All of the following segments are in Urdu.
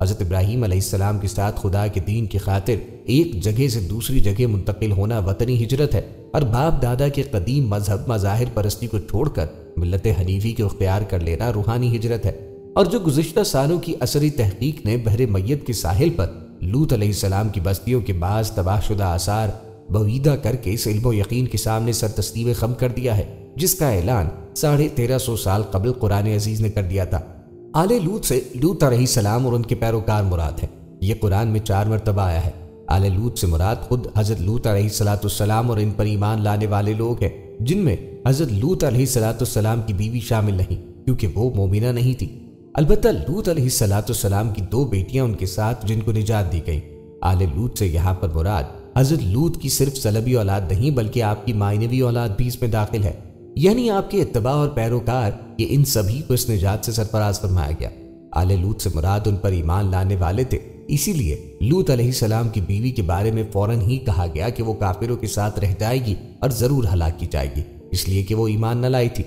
حضرت ابراہیم علیہ السلام کے ساتھ خدا کے دین کی خاطر ایک جگہ سے دوسری جگہ منتقل ہونا وطنی ہجرت ہے، اور باپ دادا کے قدیم مذہب مظاہر پرستی کو چھوڑ کر ملت حنیفی کو اختیار کر لینا روحانی ہجرت ہے، اور جو گزشتہ سالوں کی عصری تحقیق نے بحر میت کے ساحل پر لوط علیہ السلام کی بستیوں کے بعض تباہ شدہ آثار بویدہ کر کے اس علم و یقین کے سامنے سر تسلیم خم کر دیا ہے، جس کا اعلان 1350 سال قبل قرآن عزیز نے کر دیا تھا۔ آل لوط سے لوط علیہ السلام اور ان کے پیروکار مراد ہیں۔ یہ قرآن میں 4 مرتبہ آیا ہے۔ آل لوط سے مراد خود حضرت لوط علیہ السلام اور ان پر ایمان لانے والے لوگ ہیں، جن میں حضرت لوط علیہ السلام کی بیوی شامل نہیں، کیونکہ وہ مومنہ نہیں تھی۔ البتہ لوط علیہ السلام کی 2 بیٹیاں ان کے ساتھ جن کو نجات دی گئی۔ آل لوط سے یہاں پر مراد حضرت لوط کی صرف سلبی اولاد نہیں بلکہ آپ کی معنوی اولاد بھی اس میں داخل ہے، یعنی آپ کے اتباع اور پیروکار، یہ ان سبھی کو اس نجات سے سرفراز فرمایا گیا۔ آل لوط سے مراد ان پر ایمان لانے والے تھے، اسی لیے لوط علیہ السلام کی بیوی کے بارے میں فوراً ہی کہا گیا کہ وہ کافروں کے ساتھ رہ جائے گی اور ضرور ہلاک کی جائے گی، اس لیے کہ وہ ایمان نہ لائی تھی۔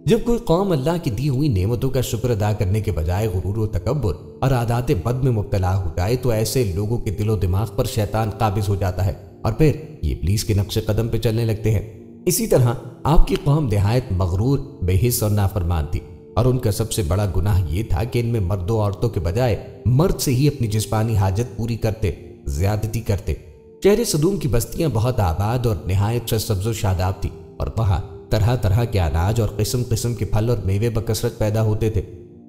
جب کوئی قوم اللہ کی دی ہوئی نعمتوں کا شکر ادا کرنے کے بجائے غرور و تکبر اور عادات بد میں مبتلا ہو جائے تو ایسے لوگوں کے دل و دماغ پر شیطان قابض ہو جاتا ہے اور پھر یہ ابلیس کے نقش قدم پہ چلنے لگتے ہیں۔ اسی طرح آپ کی قوم نہایت مغرور، بے حس اور نافرمان تھی، اور ان کا سب سے بڑا گناہ یہ تھا کہ ان میں مردوں عورتوں کے بجائے مرد سے ہی اپنی جسمانی حاجت پوری کرتے، زیادتی کرتے۔ شہر صدوم کی بستیاں بہت آباد اور نہایت سرسبز و شاداب تھی، اور وہاں طرح طرح کے اناج اور قسم قسم کے پھل اور میوے بکثرت پیدا ہوتے تھے۔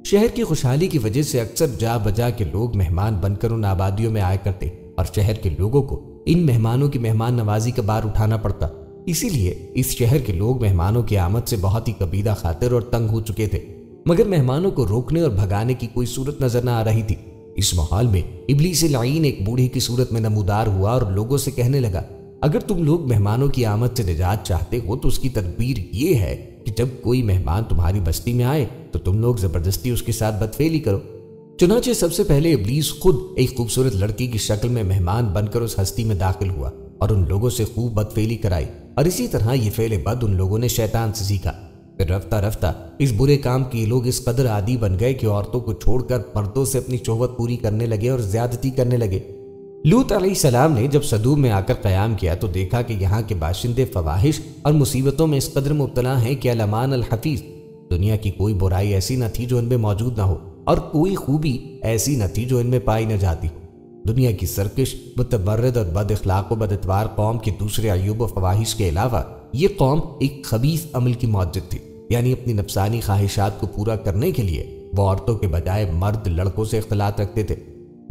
شہر کی خوشحالی کی وجہ سے اکثر جا بجا کے لوگ مہمان بن کر ان آبادیوں میں آیا کرتے، اور شہر کے لوگوں کو ان مہمانوں کی مہمان نوازی کا بار اٹھانا پڑتا۔ اسی لیے اس شہر کے لوگ مہمانوں کی آمد سے بہت ہی قبیلہ خاطر اور تنگ ہو چکے تھے، مگر مہمانوں کو روکنے اور بھگانے کی کوئی صورت نظر نہ آ رہی تھی۔ اس ماحول میں ابلیس لعین ایک بوڑھے کی صورت میں نمودار ہوا اور لوگوں سے کہنے لگا، اگر تم لوگ مہمانوں کی آمد سے نجات چاہتے ہو تو اس کی تدبیر یہ ہے کہ جب کوئی مہمان تمہاری بستی میں آئے تو تم لوگ زبردستی اس کے ساتھ بدفعلی کرو۔ چنانچہ سب سے پہلے ابلیس خود ایک خوبصورت لڑکی کی شکل میں مہمان بن کر اس ہستی میں داخل ہوا اور ان لوگوں سے خوب بدفعلی کرائی، اور اسی طرح یہ فعل بد ان لوگوں نے شیطان سے سیکھا۔ پھر رفتہ رفتہ اس برے کام کے لوگ اس قدر عادی بن گئے کہ عورتوں کو چھوڑ کر مردوں سے اپنی شہوت پوری کرنے لگے اور زیادتی کرنے لگے۔ لوط علیہ السلام نے جب صدوم میں آ کر قیام کیا تو دیکھا کہ یہاں کے باشندے فواحش اور مصیبتوں میں اس قدر مبتلا ہیں کہ الامان الحفیظ، دنیا کی کوئی برائی ایسی نہ تھی جو ان میں موجود نہ ہو، اور کوئی خوبی ایسی نہ تھی جو ان میں پائی نہ جاتی۔ دنیا کی سرکش، متبرد اور بد اخلاق و بد اتوار قوم کے دوسرے عیوب و فواحش کے علاوہ یہ قوم ایک خبیث عمل کی معجد تھی، یعنی اپنی نفسانی خواہشات کو پورا کرنے کے لیے وہ عورتوں کے بجائے مرد لڑکوں سے اختلاط رکھتے تھے۔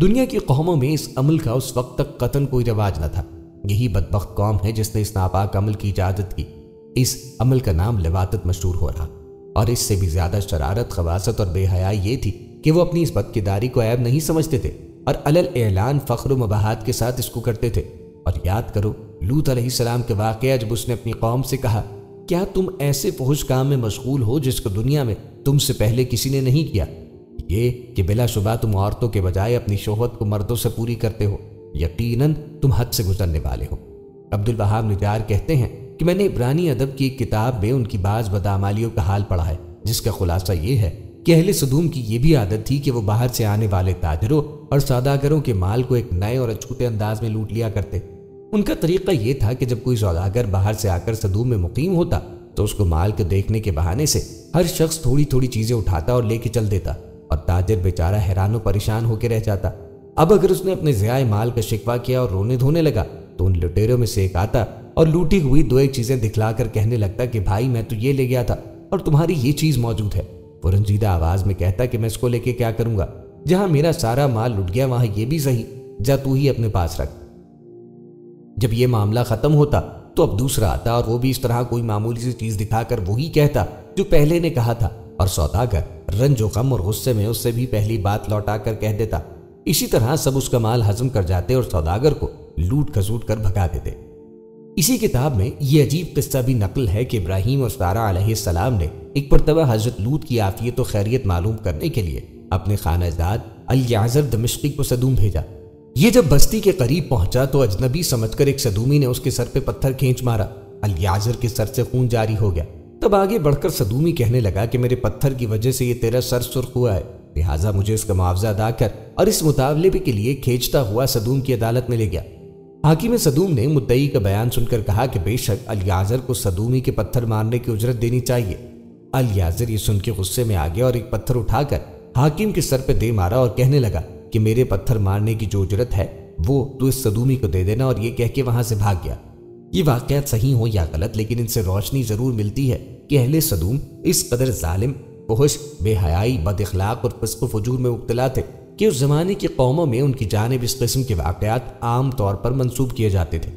دنیا کی قوموں میں اس عمل کا اس وقت تک قطعاً کوئی رواج نہ تھا۔ یہی بدبخت قوم ہے جس نے اس ناپاک عمل کی اجازت کی۔ اس عمل کا نام لواطت مشہور ہو رہا، اور اس سے بھی زیادہ شرارت، خباثت اور بے حیائی یہ تھی کہ وہ اپنی اس بدکرداری کو عیب نہیں سمجھتے تھے اور علل اعلان فخر و مباحات کے ساتھ اس کو کرتے تھے۔ اور یاد کرو لوط علیہ السلام کے واقعہ جب اس نے اپنی قوم سے کہا، کیا تم ایسے فحش کام میں مشغول ہو جس کو دنیا میں تم سے پہلے کسی نے نہیں کیا؟ یہ کہ بلا شبہ تم عورتوں کے بجائے اپنی شہوت کو مردوں سے پوری کرتے ہو، یقیناً تم حد سے گزرنے والے ہو۔ عبدالوہاب نجار کہتے ہیں کہ میں نے عبرانی ادب کی ایک کتاب میں ان کی بعض بدعمالیوں کا حال پڑھا ہے، جس کا خلاصہ یہ ہے کہ اہل صدوم کی یہ بھی عادت تھی کہ وہ باہر سے آنے والے تاجروں اور سوداگروں کے مال کو ایک نئے اور اچھوتے انداز میں لوٹ لیا کرتے۔ ان کا طریقہ یہ تھا کہ جب کوئی سوداگر باہر سے آ کر صدوم میں مقیم ہوتا تو اس کو مال کو دیکھنے کے بہانے سے ہر شخص تھوڑی تھوڑی چیزیں اٹھاتا اور لے کے چل دیتا، اور تاجر بیچارہ حیران و پریشان ہو کے رہ جاتا۔ اب اگر اس نے اپنے ضیاع مال کا شکوہ کیا اور رونے دھونے لگا تو ان لٹیروں میں سے ایک آتا اور لوٹی ہوئی 2-1 چیزیں دکھلا کر کہنے لگتا کہ بھائی میں تو یہ لے گیا تھا اور تمہاری یہ چیز موجود ہے۔ وہ رنجیدہ آواز میں کہتا کہ میں اس کو لے کے کیا کروں گا، جہاں میرا سارا مال لٹ گیا وہاں یہ بھی صحیح، جا تو ہی اپنے پاس رکھ۔ جب یہ معاملہ ختم ہوتا تو اب دوسرا آتا اور وہ بھی اس طرح کوئی معمولی سی چیز دکھا کر وہی کہتا جو پہلے نے کہا تھا، اور سوداگر رنج و غم اور غصے میں اس سے بھی پہلی بات لوٹا کر کہہ دیتا۔ اسی طرح سب اس کا مال ہضم کر جاتے اور سوداگر کو لوٹ کھسوٹ کر بھگا دیتے۔ اسی کتاب میں یہ عجیب قصہ بھی نقل ہے کہ ابراہیم اور سارہ علیہ السلام نے ایک مرتبہ حضرت لوط کی عافیت و خیریت معلوم کرنے کے لیے اپنے خانہ جات الیعزر دمشقی کو صدوم بھیجا۔ یہ جب بستی کے قریب پہنچا تو اجنبی سمجھ کر ایک صدومی نے اس کے سر پہ پتھر کھینچ مارا۔ الیعزر کے سر سے خون جاری ہو گیا۔ تب آگے بڑھ کر صدومی کہنے لگا کہ میرے پتھر کی وجہ سے یہ تیرا سر سرخ ہوا ہے، لہٰذا مجھے اس کا معاوضہ ادا کر اور اس مطالبے کے لیے کھینچتا ہوا صدوم کی عدالت میں لے گیا۔ حاکم صدوم نے مدعی کا بیان سن کر کہا کہ بے شک الیعزر کو صدومی کے پتھر مارنے کی اجرت دینی چاہیے۔ الیعزر یہ سن کے غصے میں آ گیا اور ایک پتھر اٹھا کر حاکم کے سر پہ دے مارا اور کہنے لگا کہ میرے پتھر مارنے کی جو اجرت ہے وہ تو اس صدومی کو دے دینا، اور یہ کہہ کے وہاں سے بھاگ گیا۔ یہ واقعات صحیح ہو یا غلط، لیکن ان سے روشنی ضرور ملتی ہے کہ اہل صدوم اس قدر ظالم، فحش، بے حیائی، بد اخلاق اور فسق و فجور میں مبتلا تھے کہ اس زمانے کی قوموں میں ان کی جانب اس قسم کے واقعات عام طور پر منسوب کیے جاتے تھے۔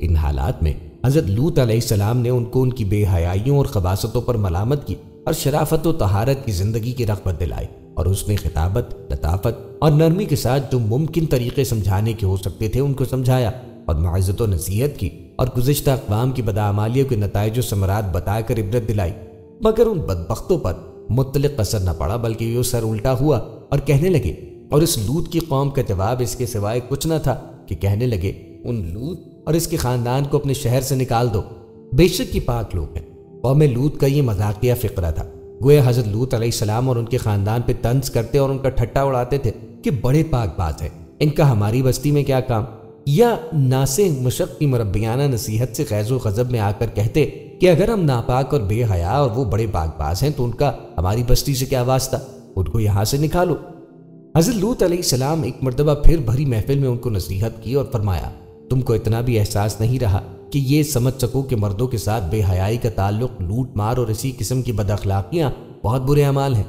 ان حالات میں حضرت لوط علیہ السلام نے ان کو ان کی بے حیائیوں اور خباثتوں پر ملامت کی اور شرافت و طہارت کی زندگی کی رغبت دلائی، اور اس نے خطابت، لطافت اور نرمی کے ساتھ جو ممکن طریقے سمجھانے کے ہو سکتے تھے ان کو سمجھایا اور معزت و نصیحت کی، اور گزشتہ اقوام کی بدعمالیوں کے نتائج و ثمرات بتا کر عبرت دلائی۔ مگر ان بدبختوں پر مطلق اثر نہ پڑا، بلکہ یہ سر الٹا ہوا اور کہنے لگے، اور اس لوط کی قوم کا جواب اس کے سوائے کچھ نہ تھا کہ کہنے لگے ان لوط اور اس کے خاندان کو اپنے شہر سے نکال دو، بے شک یہ پاک لوگ ہیں۔ قوم لوط کا یہ مذاقیہ فقرہ تھا، گویا حضرت لوط علیہ السلام اور ان کے خاندان پہ طنز کرتے اور ان کا ٹھٹا اڑاتے تھے کہ بڑے پاک باز ہیں، ان کا ہماری بستی میں کیا کام، یا ناسے مشق کی مربیانہ نصیحت سے خیز و غضب میں آ کر کہتے کہ اگر ہم ناپاک اور بے حیا اور وہ بڑے پاک باز ہیں تو ان کا ہماری بستی سے کیا واسطہ، ان کو یہاں سے نکالو۔ حضرت لوط علیہ السلام ایک مرتبہ پھر بھری محفل میں ان کو نصیحت کی اور فرمایا، تم کو اتنا بھی احساس نہیں رہا کہ یہ سمجھ سکو کہ مردوں کے ساتھ بے حیائی کا تعلق، لوٹ مار اور اسی قسم کی بد اخلاقیاں بہت برے اعمال ہیں۔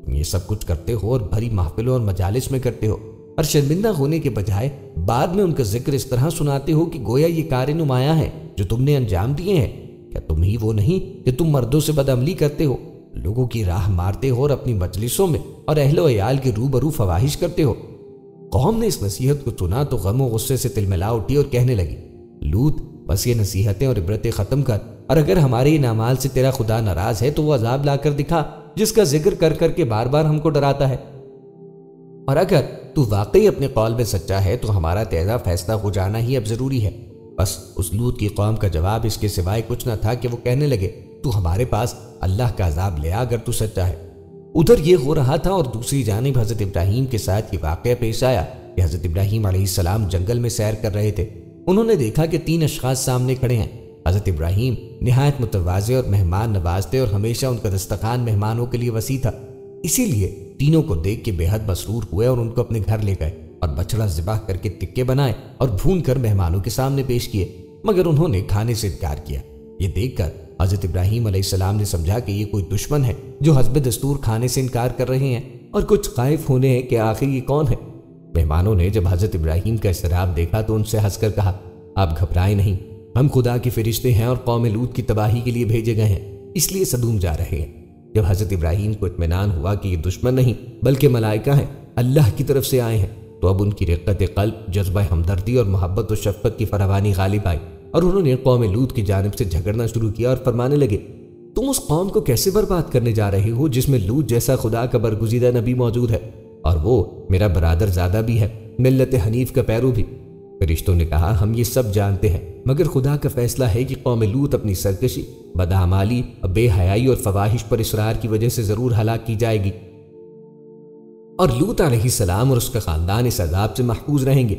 تم یہ سب کچھ کرتے ہو اور بھری محفلوں اور مجالس میں کرتے ہو، اور شرمندہ ہونے کے بجائے بعد میں ان کا ذکر اس طرح سناتے ہو کہ گویا یہ کار نمایاں ہے جو تم نے انجام دیے ہیں۔ کیا تم ہی وہ نہیں کہ تم مردوں سے بدعملی کرتے ہو، لوگوں کی راہ مارتے ہو اور اپنی مجلسوں میں اور اہل و عیال کے روبرو فواحش کرتے ہو؟ قوم نے اس نصیحت کو سنا تو غم و غصے سے تلملا اٹھی اور کہنے لگی، لوط بس یہ نصیحتیں اور عبرتیں ختم کر، اور اگر ہمارے ان اعمال سے تیرا خدا ناراض ہے تو وہ عذاب لا کر دکھا جس کا ذکر کر کر کے بار بار ہم کو ڈراتا ہے، اور اگر تو واقعی اپنے قول میں سچا ہے تو ہمارا تیزا فیصلہ ہو جانا ہی اب ضروری ہے۔ بس اس لوط کی قوم کا جواب اس کے سوائے کچھ نہ تھا کہ وہ کہنے لگے، تو ہمارے پاس اللہ کا عذاب لے آ اگر تو سچا ہے۔ ادھر یہ ہو رہا تھا اور دوسری جانب حضرت ابراہیم کے ساتھ یہ واقعہ پیش آیا کہ حضرت ابراہیم علیہ السلام جنگل میں سیر کر رہے تھے۔ انہوں نے دیکھا کہ 3 اشخاص سامنے کھڑے ہیں۔ حضرت ابراہیم نہایت متواضع اور مہمان نواز تھے، اور ہمیشہ ان کا دسترخوان مہمانوں کے لیے وسیع تھا، اسی لیے تینوں کو دیکھ کے بے حد مسرور ہوئے اور ان کو اپنے گھر لے گئے اور بچڑا ذبح کر کے ٹکے بنائے اور بھون کر مہمانوں کے سامنے پیش کیے، مگر انہوں نے کھانے سے انکار کیا۔ یہ دیکھ کر حضرت ابراہیم علیہ السلام نے سمجھا کہ یہ کوئی دشمن ہے جو حسب دستور کھانے سے انکار کر رہے ہیں، اور کچھ خائف ہونے ہیں کہ آخر یہ کون ہے۔ مہمانوں نے جب حضرت ابراہیم کا اضطراب دیکھا تو ان سے ہنس کر کہا، آپ گھبرائیں نہیں، ہم خدا کے فرشتے ہیں اور قوم لوط کی تباہی کے لیے بھیجے گئے ہیں، اس لیے صدوم جا رہے ہیں۔ جب حضرت ابراہیم کو اطمینان ہوا کہ یہ دشمن نہیں بلکہ ملائکہ ہیں، اللہ کی طرف سے آئے ہیں، تو اب ان کی رقت قلب، جذبہ ہمدردی اور محبت و شفقت کی فراوانی غالب آئی، اور انہوں نے قوم لوط کی جانب سے جھگڑنا شروع کیا اور فرمانے لگے، تم اس قوم کو کیسے برباد کرنے جا رہے ہو جس میں لوط جیسا خدا کا برگزیدہ نبی موجود ہے، اور وہ میرا برادر زادہ بھی ہے، ملت حنیف کا پیرو بھی۔ فرشتوں نے کہا، ہم یہ سب جانتے ہیں، مگر خدا کا فیصلہ ہے کہ قوم لوط اپنی سرکشی، بدعمالی، بے حیائی اور فواحش پر اصرار کی وجہ سے ضرور ہلاک کی جائے گی، اور لوط علیہ السلام اور اس کا خاندان اس عذاب سے محفوظ رہیں گے۔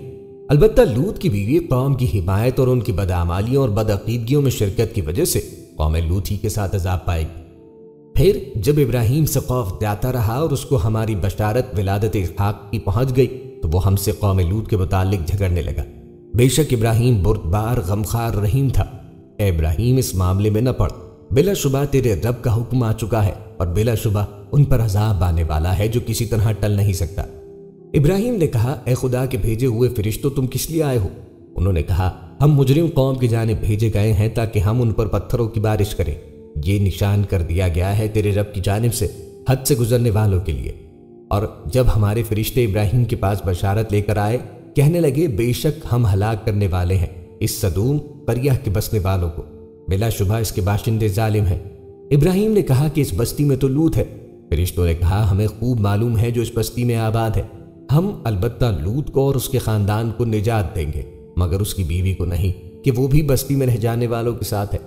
البتہ لوط کی بیوی قوم کی حمایت اور ان کی بدعمالیوں اور بدعقیدگیوں میں شرکت کی وجہ سے قوم لوط ہی کے ساتھ عذاب پائے گی۔ پھر جب ابراہیم سے خوف جاتا رہا اور اس کو ہماری بشارت ولادت اسحاق کی پہنچ گئی تو وہ ہم سے قوم لوط کے متعلق جھگڑنے لگا۔ بے شک ابراہیم بردبار، غمخوار، رحیم تھا۔ اے ابراہیم، اس معاملے میں نہ پڑ، بلا شبہ تیرے رب کا حکم آ چکا ہے، اور بلا شبہ ان پر عذاب آنے والا ہے جو کسی طرح ٹل نہیں سکتا۔ ابراہیم نے کہا، اے خدا کے بھیجے ہوئے فرشتوں، تم کس لیے آئے ہو؟ انہوں نے کہا، ہم مجرم قوم کی جانب بھیجے گئے ہیں تاکہ ہم ان پر پتھروں کی بارش کریں۔ یہ نشان کر دیا گیا ہے تیرے رب کی جانب سے حد سے گزرنے والوں کے لیے۔ اور جب ہمارے فرشتے ابراہیم کے پاس بشارت لے کر آئے، کہنے لگے، بے شک ہم ہلاک کرنے والے ہیں اس صدوم قریہ کے بسنے والوں کو، بلا شبہ اس کے باشندے ظالم ہیں۔ ابراہیم نے کہا کہ اس بستی میں تو لوط ہے۔ فرشتوں نے کہا، ہمیں خوب معلوم ہے جو اس بستی میں آباد ہے، ہم البتہ لوط کو اور اس کے خاندان کو نجات دیں گے، مگر اس کی بیوی کو نہیں کہ وہ بھی بستی میں رہ جانے والوں کے ساتھ ہے۔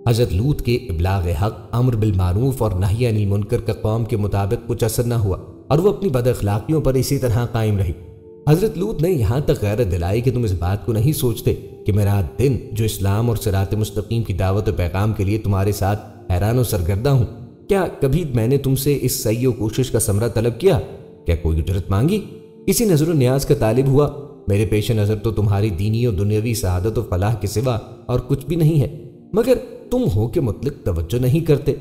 حضرت لوط کے ابلاغ حق، امر بالمعروف اور نہی عن المنکر کا قوم کے مطابق کچھ اثر نہ ہوا، اور وہ اپنی بد اخلاقیوں پر اسی طرح قائم رہی۔ حضرت لوط نے یہاں تک غیرت دلائی کہ تم اس بات کو نہیں سوچتے کہ میں رات دن جو اسلام اور صراط مستقیم کی دعوت و پیغام کے لیے تمہارے ساتھ حیران و سرگردہ ہوں، کیا کبھی میں نے تم سے اس سعی و کوشش کا ثمرہ طلب کیا؟ کیا کوئی اجرت مانگی؟ کسی نظر و نیاز کا طالب ہوا؟ میرے پیش نظر تو تمہاری دینی و دنیاوی سعادت و فلاح کے سوا اور کچھ بھی نہیں ہے، مگر تم ہو کہ مطلق توجہ نہیں کرتے۔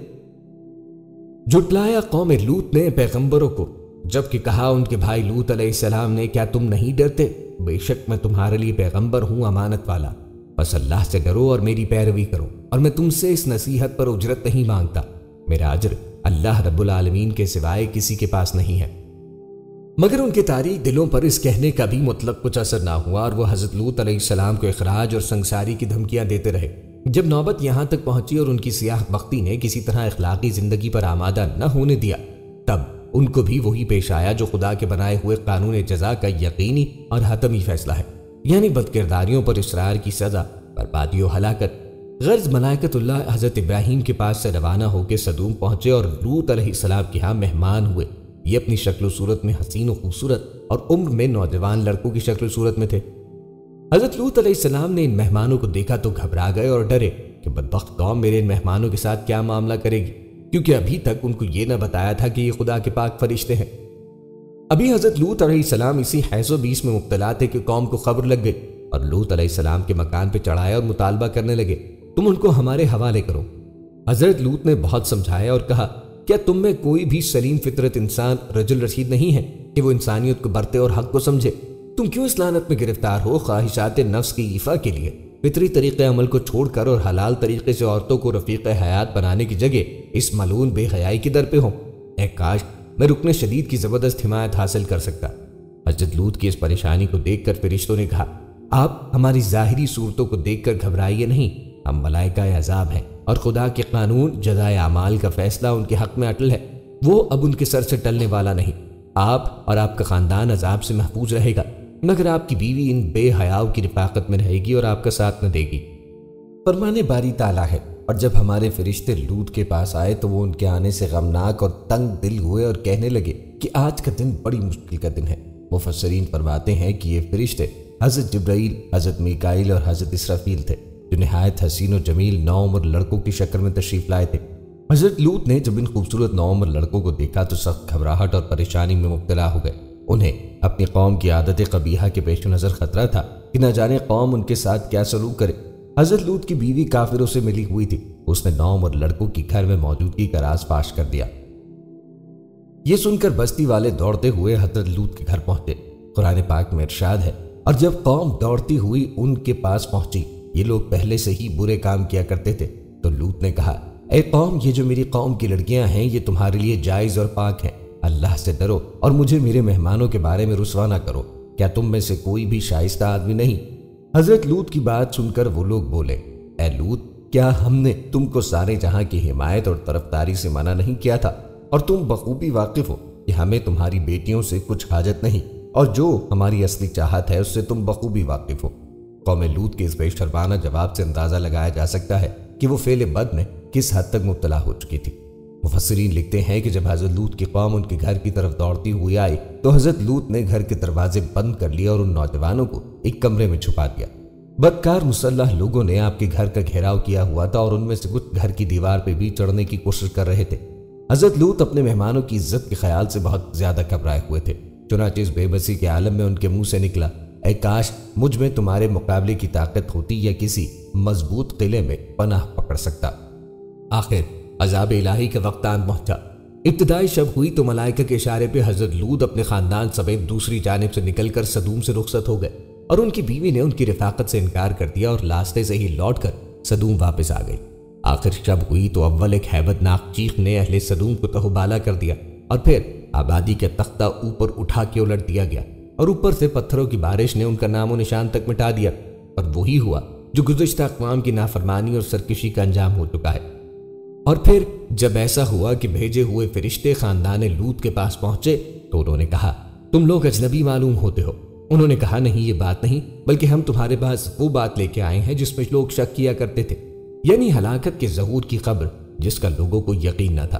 جھٹلایا قوم لوط نے پیغمبروں کو، جبکہ کہا ان کے بھائی لوط علیہ السلام نے، کیا تم نہیں ڈرتے؟ بے شک میں تمہارے لیے پیغمبر ہوں، امانت والا، بس اللہ سے ڈرو اور میری پیروی کرو، اور میں تم سے اس نصیحت پر اجرت نہیں مانگتا، میرا اجر اللہ رب العالمین کے سوائے کسی کے پاس نہیں ہے۔ مگر ان کے تاریک دلوں پر اس کہنے کا بھی مطلق کچھ اثر نہ ہوا، اور وہ حضرت لوط علیہ السلام کو اخراج اور سنگساری کی دھمکیاں دیتے رہے۔ جب نوبت یہاں تک پہنچی اور ان کی سیاہ بختی نے کسی طرح اخلاقی زندگی پر آمادہ نہ ہونے دیا، تب ان کو بھی وہی پیش آیا جو خدا کے بنائے ہوئے قانون جزا کا یقینی اور حتمی فیصلہ ہے، یعنی بدکرداریوں پر اصرار کی سزا، بربادی و ہلاکت۔ غرض ملائکۃ اللہ حضرت ابراہیم کے پاس سے روانہ ہو کے سدوم پہنچے اور لوط علیہ السلام کے ہاں مہمان ہوئے۔ یہ اپنی شکل و صورت میں حسین و خوبصورت اور عمر میں نوجوان لڑکوں کی شکل و صورت میں تھے۔ حضرت لوط علیہ السلام نے ان مہمانوں کو دیکھا تو گھبرا گئے اور ڈرے کہ بدبخت قوم میرے ان مہمانوں کے ساتھ کیا معاملہ کرے گی، کیونکہ ابھی تک ان کو یہ نہ بتایا تھا کہ یہ خدا کے پاک فرشتے ہیں۔ ابھی حضرت لوط علیہ السلام اسی حیث و بیس میں مبتلا تھے کہ قوم کو خبر لگ گئی اور لوط علیہ السلام کے مکان پہ چڑھائے اور مطالبہ کرنے لگے، تم ان کو ہمارے حوالے کرو۔ حضرت لوط نے بہت سمجھایا اور کہا، کیا تم میں کوئی بھی سلیم فطرت انسان رجل رشید نہیں ہے کہ وہ انسانیت کو برتے اور حق کو سمجھے؟ تم کیوں اس لعنت میں گرفتار ہو خواہشات نفس کی ایفا کے لیے؟ فطری طریقے عمل کو چھوڑ کر اور حلال طریقے سے عورتوں کو رفیق حیات بنانے کی جگہ اس ملعون بے حیائی کی در پہ ہوں۔ اے کاش میں رکن شدید کی زبردست حمایت حاصل کر سکتا۔ حضرت لوط کی اس پریشانی کو دیکھ کر فرشتوں نے کہا، آپ ہماری ظاہری صورتوں کو دیکھ کر گھبرائیے نہیں، ہم ملائکہ عذاب ہیں اور خدا کے قانون جزائے اعمال کا فیصلہ ان کے حق میں اٹل ہے، وہ اب ان کے سر سے ٹلنے والا نہیں۔ آپ اور آپ کا خاندان عذاب سے محفوظ رہے گا، مگر آپ کی بیوی ان بے حیاؤں کی رفاقت میں رہے گی اور آپ کا ساتھ نہ دے گی۔ فرمان باری تعالیٰ ہے۔ اور جب ہمارے فرشتے لوط کے پاس آئے تو وہ ان کے آنے سے غمناک اور تنگ دل ہوئے اور کہنے لگے کہ آج کا دن بڑی مشکل کا دن ہے۔ مفسرین فرماتے ہیں کہ یہ فرشتے حضرت جبرائیل، حضرت میکائیل اور حضرت اسرافیل تھے، جو نہایت حسین و جمیل نوعمر لڑکوں کی شکل میں تشریف لائے تھے۔ حضرت لوط نے جب ان خوبصورت نوعمر لڑکوں کو دیکھا تو سخت گھبراہٹ اور پریشانی میں مبتلا ہو گئے۔ انہیں اپنی قوم کی عادت قبیحہ کے پیش نظر خطرہ تھا کہ نہ جانے قوم ان کے ساتھ کیا سلوک کرے۔ حضرت لوط کی بیوی کافروں سے ملی ہوئی تھی، اس نے نوعمر لڑکوں کی گھر میں موجودگی کا راز فاش کر دیا۔ یہ سن کر بستی والے دوڑتے ہوئے حضرت لوط کے گھر پہنچے۔ قرآن پاک میں ارشاد ہے، اور جب قوم دوڑتی ہوئی ان کے پاس پہنچی، یہ لوگ پہلے سے ہی برے کام کیا کرتے تھے، تو لوط نے کہا، اے قوم، یہ جو میری قوم کی لڑکیاں ہیں یہ تمہارے لیے جائز اور پاک ہیں، اللہ سے ڈرو اور مجھے میرے مہمانوں کے بارے میں رسوا نہ کرو، کیا تم میں سے کوئی بھی شائستہ آدمی نہیں؟ حضرت لوط کی بات سن کر وہ لوگ بولے، اے لوط، کیا ہم نے تم کو سارے جہاں کی حمایت اور طرفداری سے منع نہیں کیا تھا؟ اور تم بخوبی واقف ہو کہ ہمیں تمہاری بیٹیوں سے کچھ حاجت نہیں، اور جو ہماری اصلی چاہت ہے اس سے تم بخوبی واقف ہو۔ قوم لوط کے اس بے شرمانہ جواب سے اندازہ لگایا جا سکتا ہے کہ وہ فعل بد میں کس حد تک مبتلا ہو چکی تھی۔ مفسرین لکھتے ہیں کہ جب حضرت لوط کی قوم ان کے گھر کی طرف دوڑتی ہوئی آئی تو حضرت لوط نے گھر کے دروازے بند کر لیے اور ان نوجوانوں کو ایک کمرے میں چھپا دیا۔ بدکار مسلح لوگوں نے آپ کے گھر کا گھیراؤ کیا ہوا تھا اور ان میں سے کچھ گھر کی دیوار پہ بھی چڑھنے کی کوشش کر رہے تھے۔ حضرت لوط اپنے مہمانوں کی عزت کے خیال سے بہت زیادہ گھبرائے ہوئے تھے، چنانچہ اس بے بسی کے عالم میں ان کے منہ سے نکلا، اے کاش مجھ میں تمہارے مقابلے کی طاقت ہوتی یا کسی مضبوط قلعے میں پناہ پکڑ سکتا۔ آخر عذاب الہی کا وقت آن پہنچا۔ ابتدائی شب ہوئی تو ملائکہ کے اشارے پہ حضرت لوط اپنے خاندان سمیت دوسری جانب سے نکل کر سدوم سے رخصت ہو گئے، اور ان کی بیوی نے ان کی رفاقت سے انکار کر دیا اور راستے سے ہی لوٹ کر سدوم واپس آ گئی۔ آخر شب ہوئی تو اول ایک ہیبت ناک چیخ نے اہل سدوم کو تہوبالا کر دیا، اور پھر آبادی کا تختہ اوپر اٹھا کے الٹ دیا گیا، اور اوپر سے پتھروں کی بارش نے ان کا نام و نشان تک مٹا دیا، اور وہی ہوا جو گزشتہ اقوام کی نافرمانی اور سرکشی کا انجام ہو چکا ہے۔ اور پھر جب ایسا ہوا کہ بھیجے ہوئے فرشتے خاندان لوط کے پاس پہنچے تو انہوں نے کہا، تم لوگ اجنبی معلوم ہوتے ہو۔ انہوں نے کہا، نہیں، یہ بات نہیں، بلکہ ہم تمہارے پاس وہ بات لے کے آئے ہیں جس میں لوگ شک کیا کرتے تھے، یعنی ہلاکت کے ظہور کی خبر جس کا لوگوں کو یقین نہ تھا۔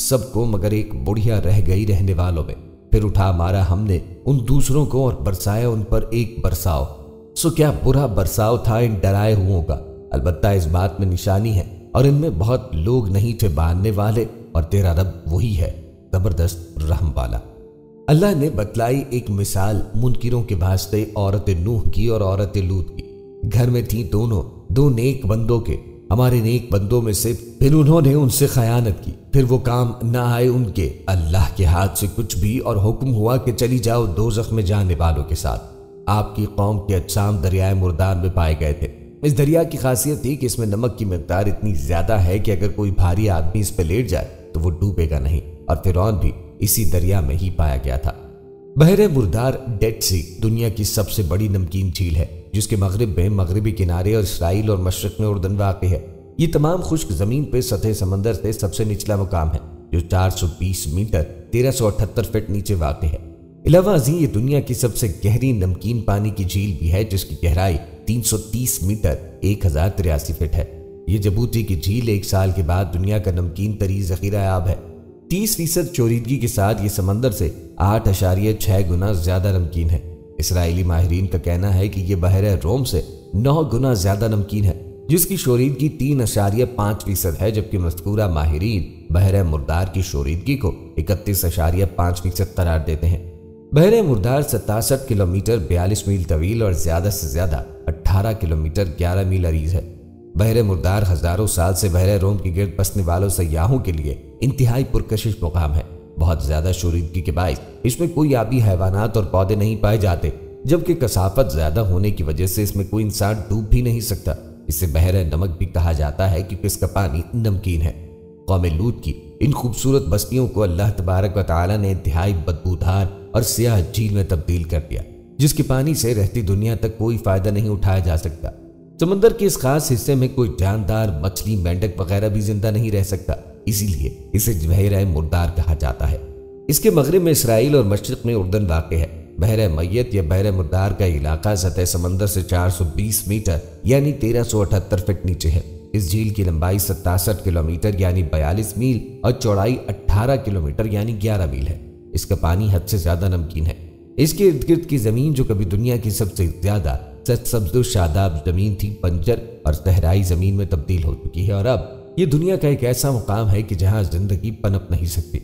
سب کو مگر ایک بڑھیا رہ گئی رہنے والوں میں۔ پھر اٹھا مارا ہم نے ان دوسروں کو اور برسایا ان پر ایک برساؤ، سو کیا برا برساؤ تھا ان ڈرائے ہوئوں کا۔ البتہ اس بات میں نشانی ہے اور ان میں بہت لوگ نہیں تھے باندھنے والے، اور تیرا رب وہی ہے زبردست رحم والا۔ اللہ نے بتلائی ایک مثال منکروں کے واسطے عورت نوح کی اور عورت لوط کی۔ گھر میں تھیں دونوں، دو نیک بندوں کے، ہمارے نیک بندوں میں سے، پھر انہوں نے ان سے خیانت کی، پھر وہ کام نہ آئے ان کے اللہ کے ہاتھ سے کچھ بھی، اور حکم ہوا کہ چلی جاؤ دوزخ میں جانے والوں کے ساتھ۔ آپ کی قوم کے اجسام دریائے مردار میں پائے گئے تھے۔ اس دریا کی خاصیت تھی کہ اس میں نمک کی مقدار اتنی زیادہ ہے کہ اگر کوئی بھاری آدمی اس پہ لیٹ جائے تو وہ ڈوبے گا نہیں، اور فرعون بھی اسی دریا میں ہی پایا گیا تھا۔ بحر مردار ڈیڈ سی دنیا کی سب سے بڑی نمکین جھیل ہے، جس کے مغرب میں مغربی کنارے اور اسرائیل اور مشرق میں اردن واقع ہے۔ یہ تمام خشک زمین پہ سطح سمندر سے سب سے نچلا مقام ہے، جو 420 میٹر 1378 فٹ نیچے واقع ہے۔ علاوہ ازیں یہ دنیا کی سب سے گہری نمکین پانی کی جھیل بھی ہے، جس کی گہرائی 330 میٹر 1083 فٹ ہے۔ یہ جبوتی کی جھیل ایک سال کے بعد دنیا کا نمکین ترین ذخیرہ آب ہے۔ 30% چوریدگی کے ساتھ یہ سمندر سے 8.6 گنا زیادہ نمکین ہے۔ اسرائیلی ماہرین کا کہنا ہے کہ یہ بحر روم سے 9 گنا زیادہ نمکین ہے، جس کی شوریدگی 3.5% ہے، جبکہ مذکورہ ماہرین بحر مردار کی شوریدگی کو 31.5% قرار دیتے ہیں۔ بحر مردار 67 کلومیٹر 42 میل طویل اور زیادہ سے زیادہ 18 کلومیٹر 11 میل عریض ہے۔ بحر مردار ہزاروں سال سے بحر روم کے گرد بسنے والوں سیاحوں کے لیے انتہائی پرکشش مقام ہے۔ بہت زیادہ شوریدگی کے باعث اس میں کوئی آبی حیوانات اور پودے نہیں پائے جاتے، جبکہ کثافت زیادہ ہونے کی وجہ سے اس میں کوئی انسان ڈوب بھی نہیں سکتا۔ اسے بحر نمک بھی کہا جاتا ہے کیونکہ اس کا پانی نمکین ہے۔ قوم لوط کی ان خوبصورت بستیوں کو اللہ تبارک و تعالی نے انتہائی بدبودار اور سیاہ جھیل میں تبدیل کر دیا، جس کے پانی سے رہتی دنیا تک کوئی فائدہ نہیں اٹھایا جا سکتا۔ سمندر کے اس خاص حصے میں کوئی جاندار مچھلی، مینڈک وغیرہ بھی زندہ نہیں رہ سکتا، اسی لیے اسے بحر مردار کہا جاتا ہے۔ اس کے مغرب میں اسرائیل اور مشرق میں اردن واقع ہے۔ بحر میت یا بحر مردار کا علاقہ سطح سمندر سے 420 میٹر یعنی 1378 فٹ نیچے ہے۔ اس جھیل کی لمبائی 67 کلومیٹر یعنی 42 میل اور چوڑائی 18 کلومیٹر یعنی 11 میل ہے۔ اس کا پانی حد سے زیادہ نمکین ہے۔ اس کے ارد گرد کی زمین، جو کبھی دنیا کی سب سے زیادہ سرسبز و شاداب زمین تھی، بنجر اور صحرائی زمین میں تبدیل ہو چکی ہے، اور اب یہ دنیا کا ایک ایسا مقام ہے کہ جہاں زندگی پنپ نہیں سکتی۔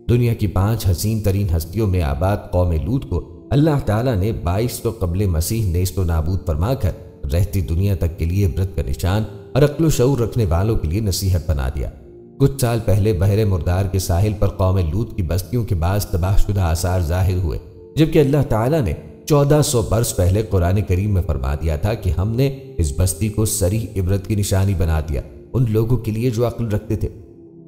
دنیا کی 5 حسین ترین ہستیوں میں آباد قوم لوط کو اللہ تعالیٰ نے 2200 قبل مسیح نیست و نابود فرما کر رہتی دنیا تک کے لیے عبرت کا نشان اور عقل و شعور رکھنے والوں کے لیے نصیحت بنا دیا۔ کچھ سال پہلے بحر مردار کے ساحل پر قوم لوط کی بستیوں کے بعض تباہ شدہ آثار ظاہر ہوئے، جبکہ اللہ تعالیٰ نے 1400 برس پہلے قرآن کریم میں فرما دیا تھا کہ ہم نے اس بستی کو صریح عبرت کی نشانی بنا دیا ان لوگوں کے لیے جو عقل رکھتے تھے۔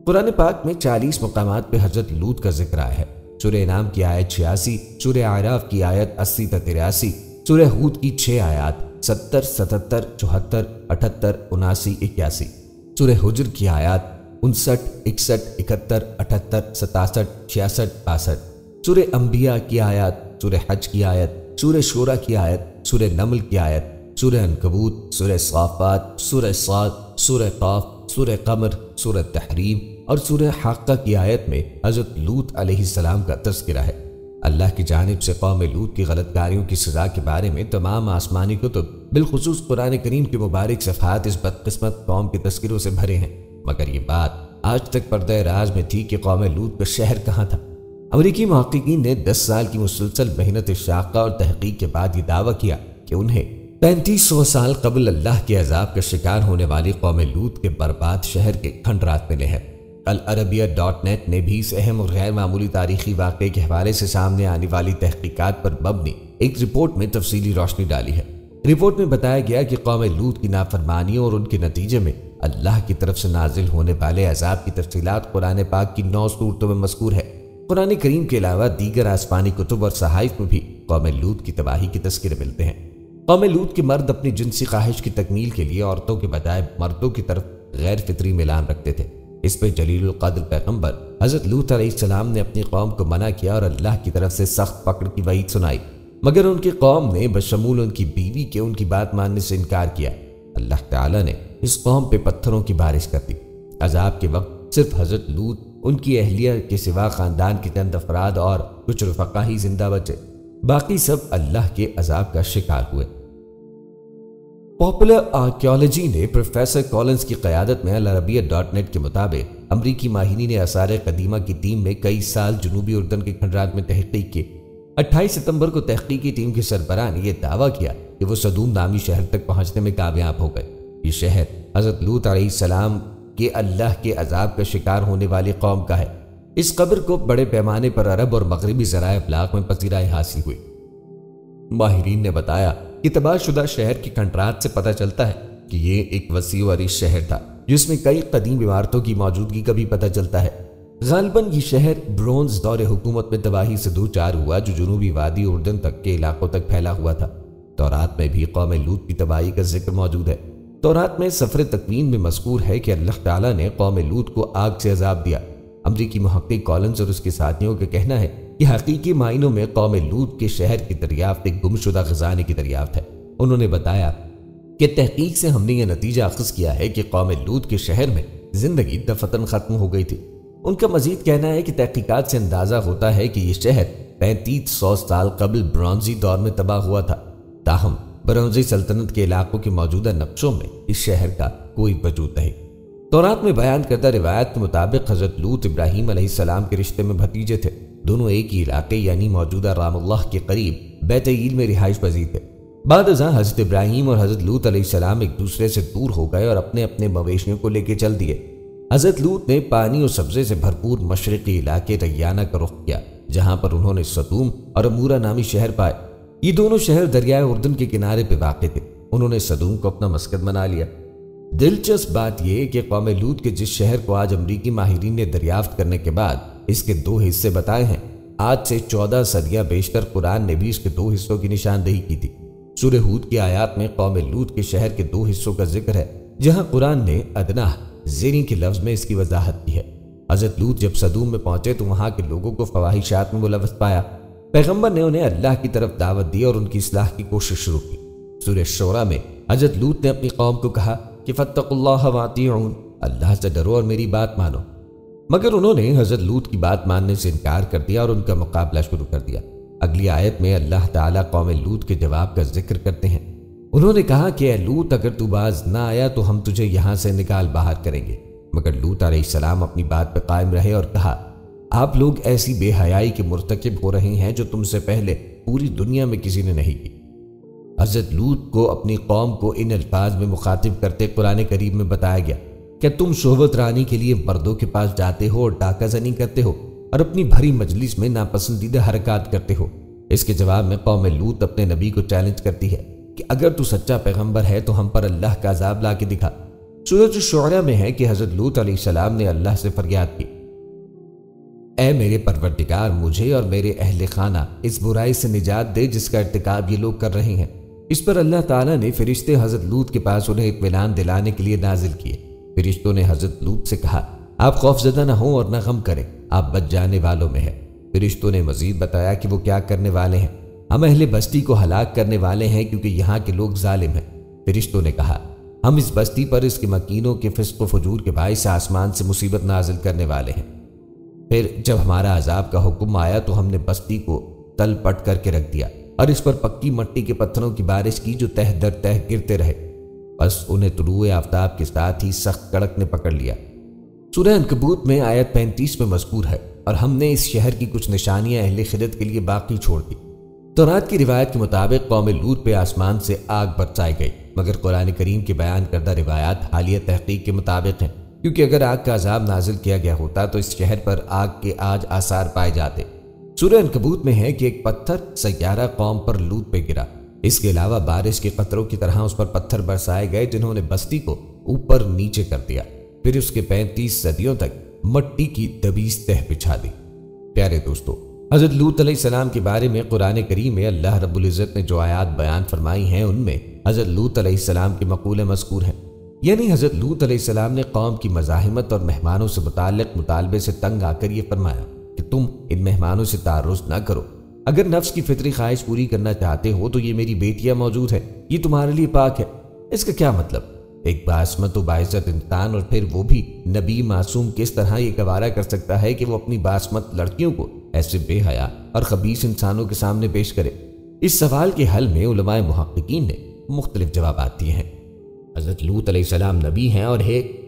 قرآن پاک میں 40 مقامات پہ حضرت لوط کا ذکر آیا ہے۔ سورہ انعام کی آیت 86، سورہ اعراف کی آیت 80 تا 83، سورہ ہود کی 6 آیات 70، 77، 74، 78، 79، 81، سورہ حجر کی آیات 59، 61، 71، 78، 67، 66، 62، سورہ انبیاء کی آیات، سورہ حج کی آیت، سورہ شورى کی آیت، سورہ نمل کی آیت، سورہ عنکبوت، سورہ صافات، سورہ صاد، سورہ قاف، سورہ قمر، سورہ تحریم اور سورہ حاقہ کی آیت میں حضرت لوط علیہ السلام کا تذکرہ ہے۔ اللہ کی جانب سے قوم لوط کی غلط کاریوں کی سزا کے بارے میں تمام آسمانی کتب، بالخصوص قرآن کریم کے مبارک صفحات اس بدقسمت قوم کے تذکروں سے بھرے ہیں، مگر یہ بات آج تک پردہ راز میں تھی کہ قوم لوط کا شہر کہاں تھا۔ امریکی محققین نے 10 سال کی مسلسل محنت شاقہ اور تحقیق کے بعد یہ دعویٰ کیا کہ انہیں 3500 سال قبل اللہ کے عذاب کا شکار ہونے والی قوم لوط کے برباد شہر کے کھنڈرات ملے ہیں۔ العربیہ.net نے بھی اس اہم اور غیر معمولی تاریخی واقعے کے حوالے سے سامنے آنے والی تحقیقات پر مبنی ایک رپورٹ میں تفصیلی روشنی ڈالی ہے۔ رپورٹ میں بتایا گیا کہ قوم لوط کی نافرمانیوں اور ان کے نتیجے میں اللہ کی طرف سے نازل ہونے والے عذاب کی تفصیلات قرآن پاک کی 9 سورتوں میں مذکور ہے۔ قرآن کریم کے علاوہ دیگر آسمانی کتب اور صحائف میں بھی قوم لوط کی تباہی کے تذکرے ملتے ہیں۔ قوم لوط کے مرد اپنی جنسی خواہش کی تکمیل کے لیے عورتوں کے بجائے مردوں کی طرف غیر فطری میلان رکھتے تھے۔ اس پہ جلیل القدر پیغمبر حضرت لوط علیہ السلام نے اپنی قوم کو منع کیا اور اللہ کی طرف سے سخت پکڑ کی وعید سنائی، مگر ان کی قوم نے بشمول ان کی بیوی کے ان کی بات ماننے سے انکار کیا۔ اللہ تعالیٰ نے اس قوم پہ پتھروں کی بارش کر دی۔ عذاب کے وقت صرف حضرت لوط ان کی اہلیہ کے سوا خاندان کے چند افراد اور کچھ رفقا ہی زندہ بچے، باقی سب اللہ کے عذاب کا شکار ہوئے۔ پاپولر آرکیالوجی نے پروفیسر کولنز کی قیادت میں العربیہ.net کے مطابق امریکی ماہرین آثار قدیمہ کی ٹیم میں کئی سال جنوبی اردن کے کھنڈرات میں تحقیق کی۔ 28 ستمبر کو تحقیقی ٹیم کے سربراہ نے یہ دعویٰ کیا کہ وہ صدوم نامی شہر تک پہنچنے میں کامیاب ہو گئے۔ یہ شہر حضرت لوط علیہ السلام کے اللہ کے عذاب کا شکار ہونے والی قوم کا ہے۔ اس قبر کو بڑے پیمانے پر عرب اور مغربی ذرائع ابلاغ میں پذیرائی حاصل ہوئی۔ ماہرین نے بتایا کہ تباہ شدہ شہر کی کھنڈرات سے پتہ چلتا ہے کہ یہ ایک وسیع و عریض شہر تھا جس میں کئی قدیم عمارتوں کی موجودگی کا بھی پتہ چلتا ہے۔ غالباً یہ شہر برونز دور حکومت میں تباہی سے دو چار ہوا جو جنوبی وادی اردن تک کے علاقوں تک پھیلا ہوا تھا۔ تورات میں بھی قوم لوط کی تباہی کا ذکر موجود ہے۔ تورات میں سفر تکوین میں مذکور ہے کہ اللہ تعالیٰ نے قوم لوط کو آگ سے عذاب دیا۔ امریکی محقق کولنز اور اس کے ساتھیوں کا کہنا ہے کہ حقیقی معنوں میں قوم لوط کے شہر کی دریافت ایک گمشدہ خزانے کی دریافت ہے۔ انہوں نے بتایا کہ تحقیق سے ہم نے یہ نتیجہ اخذ کیا ہے کہ قوم لوط کے شہر میں زندگی دفتن ختم ہو گئی تھی۔ ان کا مزید کہنا ہے کہ تحقیقات سے اندازہ ہوتا ہے کہ یہ شہر 3500 سال قبل برونزی دور میں تباہ ہوا تھا، تاہم برونزی سلطنت کے علاقوں کے موجودہ نقشوں میں اس شہر کا کوئی وجود نہیں۔ تورات میں بیان کردہ روایت کے مطابق حضرت لوط ابراہیم علیہ السلام کے رشتے میں بھتیجے تھے۔ دونوں ایک ہی علاقے یعنی موجودہ رام اللہ کے قریب بیت ایل میں رہائش پذیر تھے۔ بعد ازاں حضرت ابراہیم اور حضرت لوط علیہ السلام ایک دوسرے سے دور ہو گئے اور اپنے اپنے مویشیوں کو لے کے چل دیے۔ حضرت لوط نے پانی اور سبزے سے بھرپور مشرقی علاقے ریانہ کا رخ کیا، جہاں پر انہوں نے صدوم اور عمورہ نامی شہر پائے۔ یہ دونوں شہر دریائے اردن کے کنارے پہ واقع تھے۔ انہوں نے صدوم کو اپنا مسکن بنا لیا۔ دلچسپ بات یہ کہ قوم لوط کے جس شہر کو آج امریکی ماہرین نے دریافت کرنے کے بعد اس کے 2 حصے بتائے ہیں، آج سے 14 صدیاں بیشتر قرآن نے بھی اس کے 2 حصوں کی نشاندہی کی تھی۔ سورہ ہود کی آیات میں قوم لوط کے شہر کے 2 حصوں کا ذکر ہے، جہاں قرآن نے ادنا زیریں کے لفظ میں اس کی وضاحت کی ہے۔ حضرت لوط جب صدوم میں پہنچے تو وہاں کے لوگوں کو فواحشات میں ملوث پایا۔ پیغمبر نے انہیں اللہ کی طرف دعوت دی اور ان کی اصلاح کی کوشش شروع کی۔ سورہ شورى میں حضرت لوط نے اپنی قوم کو کہا کہ فاتقوا اللہ واطیعون، اللہ سے ڈرو اور میری بات مانو، مگر انہوں نے حضرت لوط کی بات ماننے سے انکار کر دیا اور ان کا مقابلہ شروع کر دیا۔ اگلی آیت میں اللہ تعالیٰ قوم لوط کے جواب کا ذکر کرتے ہیں۔ انہوں نے کہا کہ اے لوط، اگر تو باز نہ آیا تو ہم تجھے یہاں سے نکال باہر کریں گے، مگر لوط علیہ السلام اپنی بات پہ قائم رہے اور کہا آپ لوگ ایسی بے حیائی کے مرتکب ہو رہے ہیں جو تم سے پہلے پوری دنیا میں کسی نے نہیں کی۔ حضرت لوط کو اپنی قوم کو ان الفاظ میں مخاطب کرتے قرآن کریم میں بتایا گیا کہ تم شہوت رانی کے لیے مردوں کے پاس جاتے ہو اور ڈاکہ زنی کرتے ہو اور اپنی بھری مجلس میں ناپسندیدہ حرکات کرتے ہو۔ اس کے جواب میں قوم لوط اپنے نبی کو چیلنج کرتی ہے کہ اگر تو سچا پیغمبر ہے تو ہم پر اللہ کا عذاب لا کے دکھا۔ سورۃ الشعراء میں ہے کہ حضرت لوط علیہ السلام نے اللہ سے فریاد کی، اے میرے پروردگار، مجھے اور میرے اہل خانہ اس برائی سے نجات دے جس کا ارتکاب یہ لوگ کر رہے ہیں۔ اس پر اللہ تعالیٰ نے فرشتے حضرت لوط کے پاس انہیں اطمینان دلانے کے لیے نازل کیے۔ فرشتوں نے حضرت لوط سے کہا آپ خوف زدہ نہ ہوں اور نہ غم کریں، آپ بچ جانے والوں میں ہیں۔ فرشتوں نے مزید بتایا کہ وہ کیا کرنے والے ہیں، ہم اہل بستی کو ہلاک کرنے والے ہیں کیونکہ یہاں کے لوگ ظالم ہیں۔ فرشتوں نے کہا ہم اس بستی پر اس کے مکینوں کے فسق و فجور کے باعث آسمان سے مصیبت نازل کرنے والے ہیں۔ پھر جب ہمارا عذاب کا حکم آیا تو ہم نے بستی کو تل پٹ کر کے رکھ دیا اور اس پر پکی مٹی کے پتھروں کی بارش کی جو تہ در تہ گرتے رہے، بس انہیں طلوع آفتاب کے ساتھ ہی سخت کڑک نے پکڑ لیا۔ سورہ عنکبوت میں آیت 35 میں مذکور ہے، اور ہم نے اس شہر کی کچھ نشانیاں اہل خدت کے لیے باقی چھوڑ دی۔ تورات کی روایت کے مطابق قوم لوط پہ آسمان سے آگ برسائی گئی، مگر قرآن کریم کے بیان کردہ روایات حالیہ تحقیق کے مطابق ہیں، کیونکہ اگر آگ کا عذاب نازل کیا گیا ہوتا تو اس شہر پر آگ کے آج آثار پائے جاتے۔ سورہ عنکبوت میں ہے کہ ایک پتھر سیارہ قوم پر لوط پہ گرا، اس کے علاوہ بارش کے قطروں کی طرح اس پر پتھر برسائے گئے جنہوں نے بستی کو اوپر نیچے کر دیا، پھر اس کے 35 صدیوں تک مٹی کی دبیز تہ بچھا دی۔ پیارے دوستو، حضرت لوط علیہ السلام کے بارے میں قرآن کریم میں اللہ رب العزت نے جو آیات بیان فرمائی ہیں ان میں حضرت لوط علیہ السلام کے مقولے مذکور ہیں، یعنی حضرت لوط علیہ السلام نے قوم کی مزاحمت اور مہمانوں سے متعلق مطالبے سے تنگ آ کر یہ فرمایا کہ تم ان مہمانوں سے تعرض نہ کرو، اگر نفس کی فطری خواہش پوری کرنا چاہتے ہو تو یہ میری بیٹیاں موجود ہیں، یہ تمہارے لیے پاک ہے۔ اس کا کیا مطلب؟ ایک باعصمت و باعزت انسان، اور پھر وہ بھی نبی معصوم، کس طرح یہ گوارا کر سکتا ہے کہ وہ اپنی باعصمت لڑکیوں کو ایسے بے حیا اور خبیث انسانوں کے سامنے پیش کرے؟ اس سوال کے حل میں علماء محققین نے مختلف جوابات دیے ہیں۔ حضرت لوط علیہ السلام نبی ہیں، اور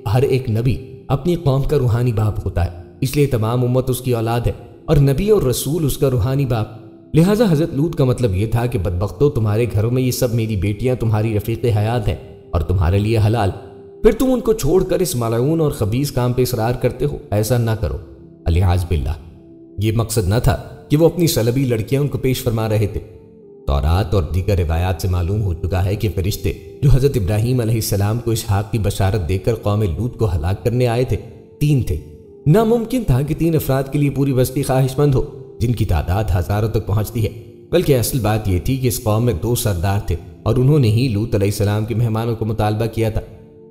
ہر ایک نبی اپنی قوم کا روحانی باپ ہوتا ہے، اس لیے تمام امت اس کی اولاد ہے، اور نبی اور رسول اس کا روحانی باپ۔ لہٰذا حضرت لوط کا مطلب یہ تھا کہ بدبختو، تمہارے گھروں میں یہ سب میری بیٹیاں تمہاری رفیق حیات ہیں اور تمہارے لیے حلال، پھر تم ان کو چھوڑ کر اس ملعون اور خبیث کام پہ اصرار کرتے ہو، ایسا نہ کرو۔ الیاذ باللہ، یہ مقصد نہ تھا کہ وہ اپنی سلبی لڑکیاں ان کو پیش فرما رہے تھے۔ تورات اور دیگر روایات سے معلوم ہو چکا ہے کہ فرشتے جو حضرت ابراہیم علیہ السلام کو اسحاق کی بشارت دے کر قوم لوط کو ہلاک کرنے آئے تھے، 3 تھے۔ ناممکن تھا کہ 3 افراد کے لیے پوری بستی خواہش مند ہو جن کی تعداد ہزاروں تک پہنچتی ہے، بلکہ اصل بات یہ تھی کہ اس قوم میں 2 سردار تھے، اور انہوں نے ہی لوط علیہ السلام کے مہمانوں کو مطالبہ کیا تھا۔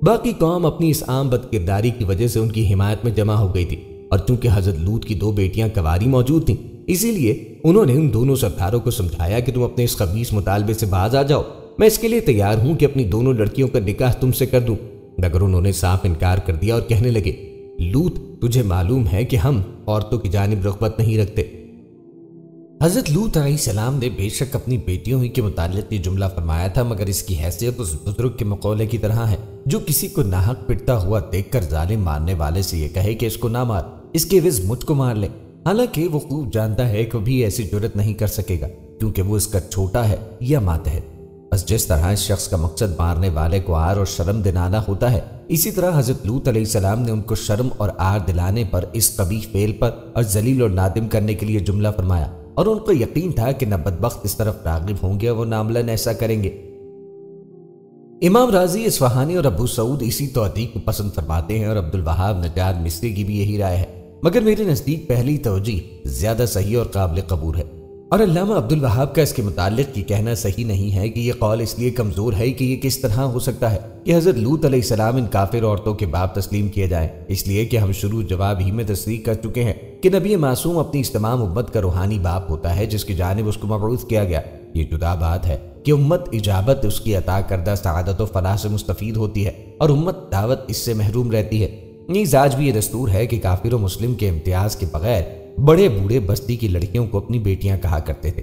باقی قوم اپنی اس عام بد کرداری کی وجہ سے ان کی حمایت میں جمع ہو گئی تھی، اور چونکہ حضرت لوط کی 2 بیٹیاں کنواری موجود تھیں، اسی لیے انہوں نے ان دونوں سرداروں کو سمجھایا کہ تم اپنے اس خبیث مطالبے سے باز آ جاؤ، میں اس کے لیے تیار ہوں کہ اپنی دونوں لڑکیوں کا نکاح تم سے کر دوں، مگر انہوں نے صاف انکار کر دیا اور کہنے لگے، لوط تجھے معلوم ہے کہ ہم عورتوں کی جانب رغبت نہیں رکھتے۔ حضرت لوط علیہ السلام نے بے شک اپنی بیٹیوں ہی کے متعلق یہ جملہ فرمایا تھا، مگر اس کی حیثیت اس بزرگ کے مقولے کی طرح ہے جو کسی کو ناحق پٹتا ہوا دیکھ کر ظالم مارنے والے سے یہ کہے کہ اس کو نہ مار، اس کے عوض مجھ کو مار لے، حالانکہ وہ خوب جانتا ہے کہ وہ بھی ایسی جرت نہیں کر سکے گا کیونکہ وہ اس کا چھوٹا ہے یا ماتحت۔ بس جس طرح اس شخص کا مقصد مارنے والے کو عار اور شرم دلانا ہوتا ہے، اسی طرح حضرت لوط علیہ السلام نے ان کو شرم اور عار دلانے پر، اس قبیح فعل پر اور ذلیل اور نادم کرنے کے لیے جملہ فرمایا، اور ان کو یقین تھا کہ نہ بدبخت اس طرف راغب ہوں گے اور وہ ناملاً ایسا کریں گے۔ امام راضی اصفہانی اور ابو سعود اسی توجیہ کو پسند فرماتے ہیں، اور عبدالوہاب نجار مصری کی بھی یہی رائے ہے، مگر میرے نزدیک پہلی توجیہ زیادہ صحیح اور قابل قبول ہے، اور علامہ عبدالوہاب کا اس کے متعلق یہ کہنا صحیح نہیں ہے کہ یہ قول اس لیے کمزور ہے کہ یہ کس طرح ہو سکتا ہے کہ حضرت لوط علیہ السلام ان کافر عورتوں کے باپ تسلیم کیے جائیں، اس لیے کہ ہم شروع جواب ہی میں تصریح کر چکے ہیں کہ نبی معصوم اپنی اس تمام امت کا روحانی باپ ہوتا ہے جس کی جانب اس کو مبعوث کیا گیا۔ یہ جدا بات ہے کہ امت اجابت اس کی عطا کردہ سعادت و فلاح سے مستفید ہوتی ہے اور امت دعوت اس سے محروم رہتی ہے۔ نیز آج بھی یہ دستور ہے کہ کافر و مسلم کے امتیاز کے بغیر بڑے بوڑھے بستی کی لڑکیوں کو اپنی بیٹیاں کہا کرتے تھے۔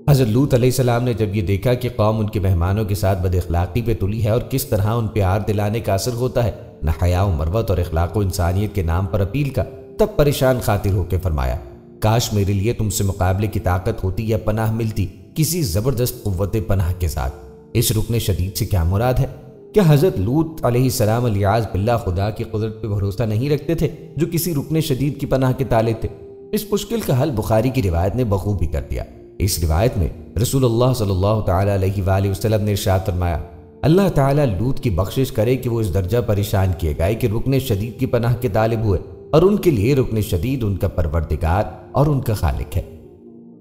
حضرت لوط علیہ السلام نے جب یہ دیکھا کہ قوم ان کے مہمانوں کے ساتھ بد اخلاقی پہ تلی ہے اور کس طرح ان پہ عار دلانے کا اثر ہوتا ہے نہ حیا و مروت اور اخلاق و انسانیت کے نام پر اپیل کا، تب پریشان خاطر ہو کے فرمایا، کاش میرے لیے تم سے مقابلے کی طاقت ہوتی یا پناہ ملتی کسی زبردست قوت پناہ کے ساتھ۔ اس رکن شدید سے کیا مراد ہے؟ کیا حضرت لوط علیہ السلام الیاذ باللہ خدا کی قدرت پہ بھروسہ نہیں رکھتے تھے جو کسی رکن شدید کی پناہ کے تالے تھے؟ اس مشکل کا حل بخاری کی روایت نے بخوبی کر دیا۔ اس روایت میں رسول اللہ صلی اللہ تعالی علیہ وآلہ وسلم نے ارشاد فرمایا، اللہ تعالیٰ لوط کی بخشش کرے کہ وہ اس درجہ پریشان کیے گئے کہ رکن شدید کی پناہ کے طالب ہوئے، اور ان کے لیے رکن شدید ان کا پروردگار اور ان کا خالق ہے۔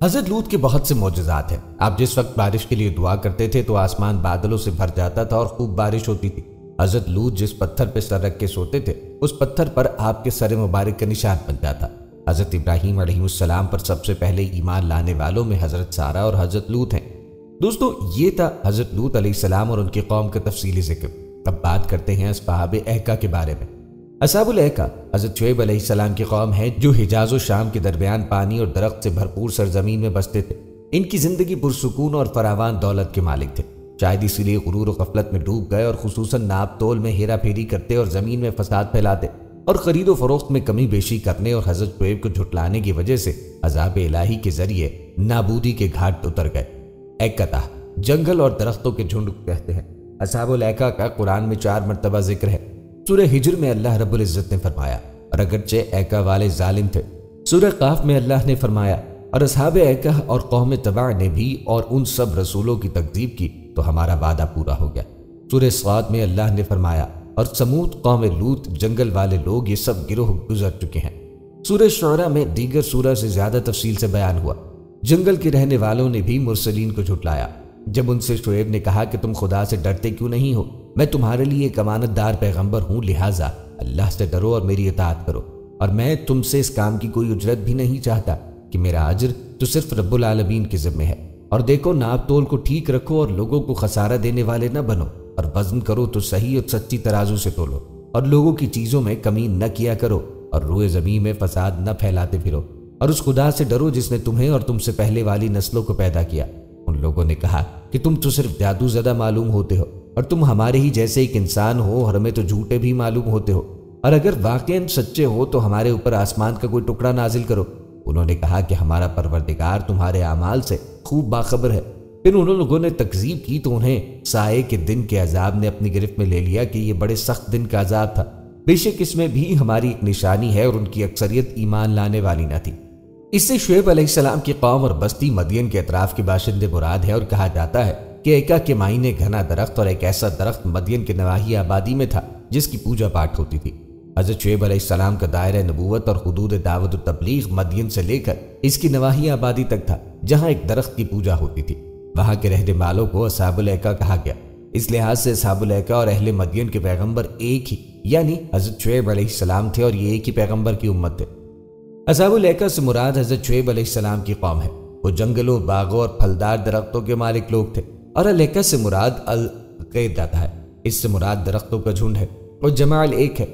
حضرت لوط کے بہت سے معجزات ہیں۔ آپ جس وقت بارش کے لیے دعا کرتے تھے تو آسمان بادلوں سے بھر جاتا تھا اور خوب بارش ہوتی تھی۔ حضرت لوط جس پتھر پہ سر رکھ کے سوتے تھے اس پتھر پر آپ کے سر مبارک کا نشان بن جاتا۔ حضرت ابراہیم علیہ السلام پر سب سے پہلے ایمان لانے والوں میں حضرت سارہ اور حضرت لوط ہیں۔ دوستو، یہ تھا حضرت لوط علیہ السلام اور ان کی قوم کا تفصیلی ذکر۔ اب بات کرتے ہیں اصحاب ایکا کے بارے میں۔ اصحاب الایکا حضرت شعیب علیہ السلام کی قوم ہے جو حجاز و شام کے درمیان پانی اور درخت سے بھرپور سرزمین میں بستے تھے۔ ان کی زندگی پرسکون اور فراوان دولت کے مالک تھے، شاید اسی لیے غرور و غفلت میں ڈوب گئے اور خصوصاً ناپ تول میں ہیرا پھیری کرتے اور زمین میں فساد پھیلاتے اور خرید و فروخت میں کمی بیشی کرنے اور حضرت شعیب کو جھٹلانے کی وجہ سے عذاب الہی کے ذریعے نابودی کے گھاٹ اتر گئے۔ ایکتا جنگل اور درختوں کے جھنڈ کہتے ہیں۔ اصحاب الایکا کا قرآن میں 4 مرتبہ ذکر ہے۔ سورہ ہجر میں اللہ رب العزت نے فرمایا، اور اگرچہ ایکا والے ظالم تھے۔ سورہ قاف میں اللہ نے فرمایا، اور اصحاب ایکا اور قوم تبع نے بھی اور ان سب رسولوں کی تکذیب کی تو ہمارا وعدہ پورا ہو گیا۔ سورہ صاد میں اللہ نے فرمایا، اور سمود، قوم لوط، جنگل والے لوگ یہ سب گروہ گزر چکے ہیں۔ سورہ شعراء میں دیگر سورہ سے زیادہ تفصیل سے بیان ہوا۔ جنگل کے رہنے والوں نے بھی مرسلین کو جھٹلایا۔ جب ان سے شعیب نے کہا کہ تم خدا سے ڈرتے کیوں نہیں ہو، میں تمہارے لیے ایک امانت دار پیغمبر ہوں، لہٰذا اللہ سے ڈرو اور میری اطاعت کرو، اور میں تم سے اس کام کی کوئی اجرت بھی نہیں چاہتا کہ میرا اجر تو صرف رب العالمین کے ذمہ ہے، اور دیکھو ناپ تول کو ٹھیک رکھو اور لوگوں کو خسارہ دینے والے نہ بنو، اور وزن کرو تو صحیح اور سچی ترازو سے تولو، اور لوگوں کی چیزوں میں کمی نہ کیا کرو، اور روئے زمین میں فساد نہ پھیلاتے پھرو، اور اس خدا سے ڈرو جس نے تمہیں اور تم سے پہلے والی نسلوں کو پیدا کیا۔ ان لوگوں نے کہا کہ تم تو صرف جادو زدہ معلوم ہوتے ہو، اور تم ہمارے ہی جیسے ایک انسان ہو، اور ہمیں تو جھوٹے بھی معلوم ہوتے ہو، اور اگر واقعاً سچے ہو تو ہمارے اوپر آسمان کا کوئی ٹکڑا نازل کرو۔ انہوں نے کہا کہ ہمارا پروردگار تمہارے اعمال سے خوب باخبر ہے۔ پھر ان لوگوں نے تکذیب کی تو انہیں سائے کے دن کے عذاب نے اپنی گرفت میں لے لیا کہ یہ بڑے سخت دن کا عذاب تھا۔ بے شک اس میں بھی ہماری ایک نشانی ہے، اور ان کی اکثریت ایمان لانے والی نہ تھی۔ اس سے شعیب علیہ السلام کی قوم اور بستی مدین کے اطراف کے باشندے مراد ہے، اور کہا جاتا ہے کہ ایکا کے معنی گھنا درخت، اور ایک ایسا درخت مدین کے نواحی آبادی میں تھا جس کی پوجا پاٹ ہوتی تھی۔ حضرت شعیب علیہ السلام کا دائرہ نبوت اور حدود دعوت و تبلیغ مدین سے لے کر اس کی نواحی آبادی تک تھا جہاں ایک درخت کی پوجا ہوتی تھی۔ وہاں کے رہنے والوں کو اصحاب الایکا کہا گیا۔ اس لحاظ سے اصحاب الایکا اور اہل مدین کے پیغمبر ایک ہی یعنی حضرت شعیب علیہ السلام تھے، اور یہ ایک ہی پیغمبر کی امت تھے۔ اصحاب الایکا سے مراد حضرت شعیب علیہ السلام کی قوم ہے۔ وہ جنگلوں، باغوں اور پھلدار درختوں کے مالک لوگ تھے، اور الیکا سے مراد القیدہ ہے، اس سے مراد درختوں کا جھنڈ ہے، اور جماعل ایک ہے۔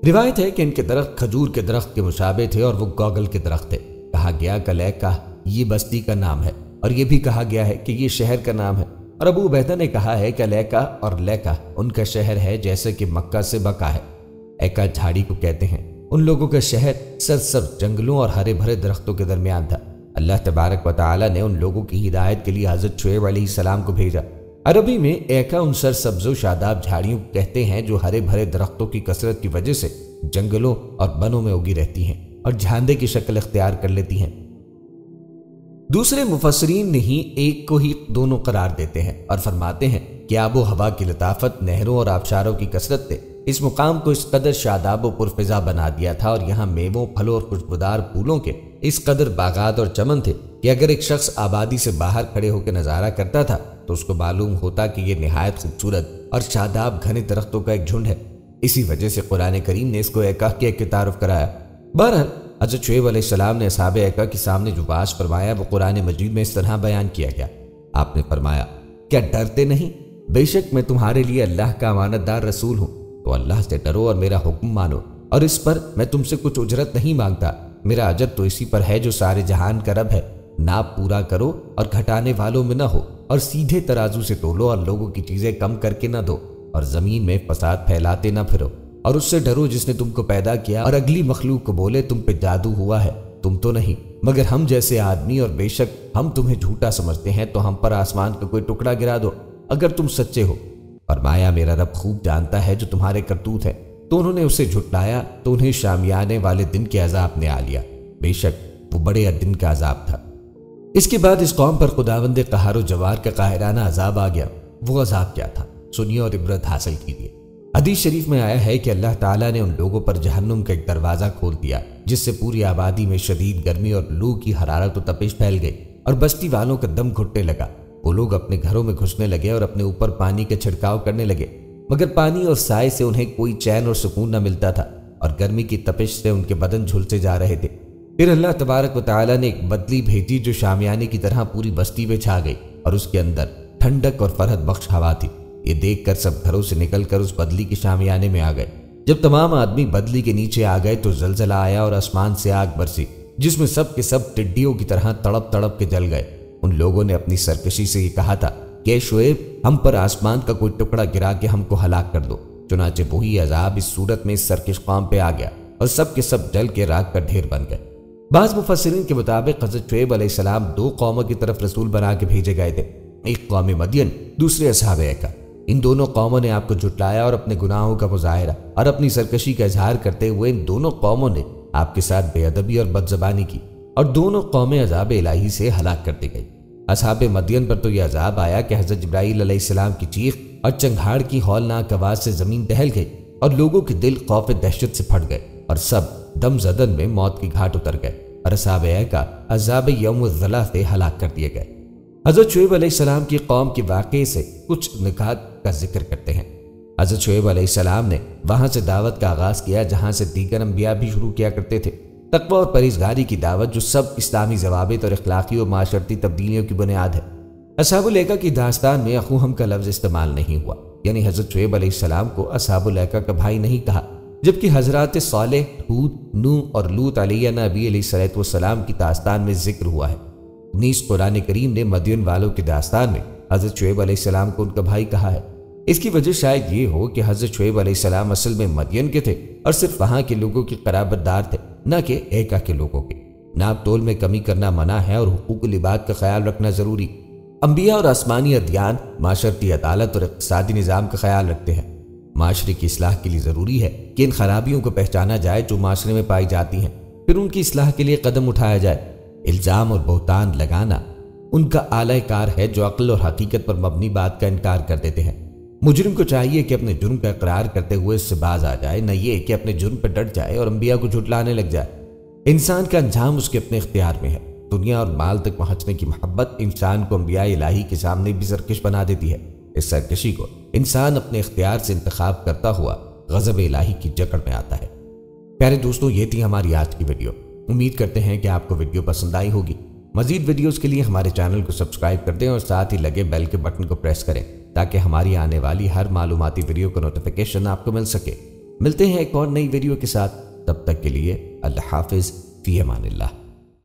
روایت ہے کہ ان کے درخت کھجور کے درخت کے مشابہ تھے، اور وہ گوگل کے درخت تھے۔ کہا گیا کہ الیکا یہ بستی کا نام ہے، اور یہ بھی کہا گیا ہے کہ یہ شہر کا نام ہے، اور ابو عبیدہ نے کہا ہے کہ الیکا اور لیکا ان کا شہر ہے جیسے کہ مکہ سے بکا ہے۔ ایکا جھاڑی کو کہتے ہیں۔ ان لوگوں کا شہر سرسبز جنگلوں اور ہرے بھرے درختوں کے درمیان تھا۔ اللہ تبارک و تعالی نے ان لوگوں کی ہدایت کے لیے حضرت شعیب علیہ السلام کو بھیجا۔ عربی میں ایکا ان سرسبز و شاداب جھاڑیوں کو کہتے ہیں جو ہرے بھرے درختوں کی کثرت کی وجہ سے جنگلوں اور بنوں میں اگی رہتی ہیں اور جھاندے کی شکل اختیار کر لیتی ہیں۔ دوسرے مفسرین نہیں ایک کو ہی دونوں قرار دیتے ہیں اور فرماتے ہیں کہ آب و ہوا کی لطافت، نہروں اور آبشاروں کی کثرت نے اس مقام کو اس قدر شاداب و پرفضا بنا دیا تھا، اور یہاں میووں، پھلوں اور خوشبودار پھولوں کے اس قدر باغات اور چمن تھے کہ اگر ایک شخص آبادی سے باہر کھڑے ہو کے نظارہ کرتا تھا تو اس کو معلوم ہوتا کہ یہ نہایت خوبصورت اور شاداب گھنے درختوں کا ایک جھنڈ ہے۔ اسی وجہ سے قرآن کریم نے اس کو ایکا کے ایک تعارف کرایا۔ بہرحال حضرت شعیب علیہ السلام نے اصحاب ایکا کے سامنے جو باز فرمایا وہ قرآن مجید میں اس طرح بیان کیا گیا۔ آپ نے فرمایا، کیا ڈرتے نہیں؟ بے شک میں تمہارے لیے اللہ کا امانت دار رسول ہوں، تو اللہ سے ڈرو اور میرا حکم مانو، اور اس پر میں تم سے کچھ اجرت نہیں مانگتا۔ میرا اجر تو اسی پر ہے جو سارے جہان کا رب ہے۔ ناپ پورا کرو اور گھٹانے والوں میں نہ ہو، اور سیدھے ترازو سے تولو اور لوگوں کی چیزیں کم کر کے نہ دو، اور زمین میں فساد پھیلاتے نہ پھرو، اور اس سے ڈرو جس نے تم کو پیدا کیا، اور اگلی مخلوق کو بولے تم پہ جادو ہوا ہے، تم تو نہیں مگر ہم جیسے آدمی، اور بے شک ہم تمہیں جھوٹا سمجھتے ہیں، تو ہم پر آسمان کا کوئی ٹکڑا گرا دو اگر تم سچے ہو۔ فرمایا میرا رب خوب جانتا ہے جو تمہارے کرتوت ہے۔ تو انہوں نے اسے جھٹلایا تو انہیں شامیانے والے دن کے عذاب نے آ لیا، بے شک وہ بڑے دن کا عذاب تھا۔ اس کے بعد اس قوم پر خداوند قہار و جوار کا قاہرانہ عذاب آ گیا۔ وہ عذاب کیا تھا؟ سنیے اور عبرت حاصل کیجیے۔ حدیث شریف میں آیا ہے کہ اللہ تعالیٰ نے ان لوگوں پر جہنم کا ایک دروازہ کھول دیا جس سے پوری آبادی میں شدید گرمی اور لو کی حرارت و تپش پھیل گئی، اور بستی والوں کا دم گھٹنے لگا۔ وہ لوگ اپنے گھروں میں گھسنے لگے اور اپنے اوپر پانی کا چھڑکاؤ کرنے لگے، مگر پانی اور سائے سے انہیں کوئی چین اور سکون نہ ملتا تھا، اور گرمی کی تپش سے ان کے بدن جھلسے جا رہے تھے۔ پھر اللہ تبارک و تعالیٰ نے ایک بدلی بھیجی جو شامیانے کی طرح پوری بستی میں چھا گئی، اور اس کے اندر ٹھنڈک اور فرحت بخش ہوا تھی۔ یہ دیکھ کر سب گھروں سے نکل کر اس بدلی کے شامیانے میں آ گئے۔ جب تمام آدمی بدلی کے نیچے آ گئے تو زلزلہ آیا اور آسمان سے آگ برسی جس میں سب کے سب ٹڈیوں کی طرح تڑپ تڑپ کے جل گئے۔ ان لوگوں نے اپنی سرکشی سے یہ کہا تھا کہ اے شعیب، ہم پر آسمان کا کوئی ٹکڑا گرا کے ہم کو ہلاک کر دو۔ چنانچہ وہی عذاب اس صورت میں اس سرکش قوم پہ آ گیا، اور سب کے سب جل کے راکھ کا ڈھیر بن گئے۔ بعض مفسرین کے مطابق حضرت شعیب علیہ السلام دو قوموں کی طرف رسول بنا کے بھیجے گئے تھے، ایک قوم مدین، دوسرے اصحاب ایکا۔ ان دونوں قوموں نے آپ کو جھٹلایا اور اپنے گناہوں کا مظاہرہ اور اپنی سرکشی کا اظہار کرتے ہوئے ان دونوں قوموں نے آپ کے ساتھ بے ادبی اور بد زبانی کی، اور دونوں قومیں عذاب الہی سے ہلاک کر دی گئی۔ اصحاب مدین پر تو یہ عذاب آیا کہ حضرت جبرائیل علیہ السلام کی چیخ اور چنگھاڑ کی ہولناک آواز سے زمین دہل گئی، اور لوگوں کے دل خوف دہشت سے پھٹ گئے، اور سب دم زدن میں موت کی گھاٹ اتر گئے، اور اصحاب ایکا عذاب یوم الظلا سے ہلاک کر دیے گئے۔ حضرت شعیب علیہ السلام کی قوم کے واقعے سے کچھ نکات کا ذکر کرتے ہیں۔ حضرت شعیب علیہ السلام نے وہاں سے دعوت کا آغاز کیا جہاں سے دیگر انبیاء بھی شروع کیا کرتے تھے، تقوی اور پرہیزگاری کی دعوت جو سب اسلامی ضوابط اور اخلاقی و معاشرتی تبدیلیوں کی بنیاد ہے۔ اصحاب الایکا کی داستان میں اخوہم کا لفظ استعمال نہیں ہوا، یعنی حضرت شعیب علیہ السلام کو اصحاب الایکہ کا بھائی نہیں کہا، جبکہ حضرات صالح، ہود، نوح اور لوط علیہ نبی علیہ السلام کی داستان میں ذکر ہوا ہے۔ نیز قرآن کریم نے مدین والوں کی داستان میں حضرت شعیب علیہ السلام کو ان کا بھائی کہا ہے۔ اس کی وجہ شاید یہ ہو کہ حضرت شعیب علیہ السلام اصل میں مدین کے تھے اور صرف وہاں کے لوگوں کے قرابت دار تھے، نہ کہ ایکا کے لوگوں کے۔ ناپ تول میں کمی کرنا منع ہے اور حقوق العباد کا خیال رکھنا ضروری۔ انبیاء اور آسمانی ادیان معاشرتی عدالت اور اقتصادی نظام کا خیال رکھتے ہیں۔ معاشرے کی اصلاح کے لیے ضروری ہے کہ ان خرابیوں کو پہچانا جائے جو معاشرے میں پائی جاتی ہیں، پھر ان کی اصلاح کے لیے قدم اٹھایا جائے۔ الزام اور بہتان لگانا ان کا اعلی کار ہے جو عقل اور حقیقت پر مبنی بات کا انکار کر دیتے ہیں۔ مجرم کو چاہیے کہ اپنے جرم کا اقرار کرتے ہوئے اس سے باز آ جائے، نہ یہ کہ اپنے جرم پر ڈٹ جائے اور انبیاء کو جھٹلانے لگ جائے۔ انسان کا انجام اس کے اپنے اختیار میں ہے۔ دنیا اور مال تک پہنچنے کی محبت انسان کو انبیاء الہی کے سامنے بھی سرکش بنا دیتی ہے۔ اس سرکشی کو انسان اپنے اختیار سے انتخاب کرتا ہوا غضب الہی کی جکڑ میں آتا ہے۔ پیارے دوستو، یہ تھی ہماری آج کی ویڈیو۔ امید کرتے ہیں کہ آپ کو ویڈیو پسند آئی ہوگی۔ مزید ویڈیوز کے لیے ہمارے چینل کو سبسکرائب کر دیں اور ساتھ ہی لگے بیل کے بٹن کو پریس کریں تاکہ ہماری آنے والی ہر معلوماتی ویڈیو کا نوٹیفیکیشن آپ کو مل سکے۔ ملتے ہیں ایک اور نئی ویڈیو کے ساتھ، تب تک کے لیے اللہ حافظ، فی امان اللہ۔